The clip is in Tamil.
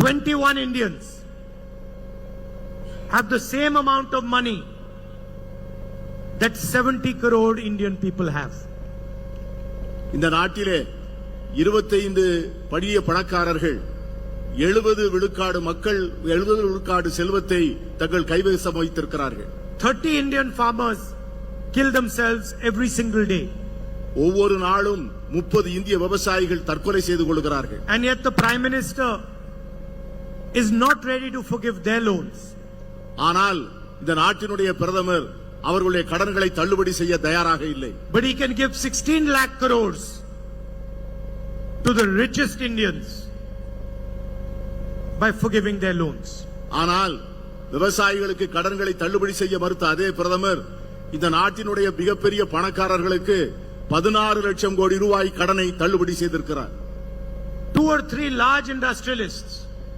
21 Indians have the same amount of money that 70 crore Indian people have. இந்த நாட்டிலே 25 படிய பணக்காரர்கள் 70 விழுக்காடு மக்கள் 70 விழுக்காடு செல்வத்தை தங்கள் கைவசம் வைத்திருக்கிறார்கள். 30 Indian farmers kill themselves every single day. ஒவ்வொரு நாளும் 30 இந்திய விவசாயிகள் தற்கொலை செய்து கொள்கிறார்கள். And yet the Prime Minister is not ready to forgive their loans. ஆனால் இந்த நாட்டினுடைய பிரதமர் அவர்களுடைய கடன்களை தள்ளுபடி செய்ய தயாராக இல்லை. But he can give 16 lakh crores to the richest Indians by forgiving their loans. ஆனால் விவசாயிகளுக்கு கடன்களை தள்ளுபடி செய்ய மறுத்த அதே பிரதமர் இந்த நாட்டினுடைய மிகப்பெரிய பணக்காரர்களுக்கு 16 லட்சம் கோடி ரூபாய் கடனை தள்ளுபடி செய்திருக்கிறார். 2 or 3 large industrialists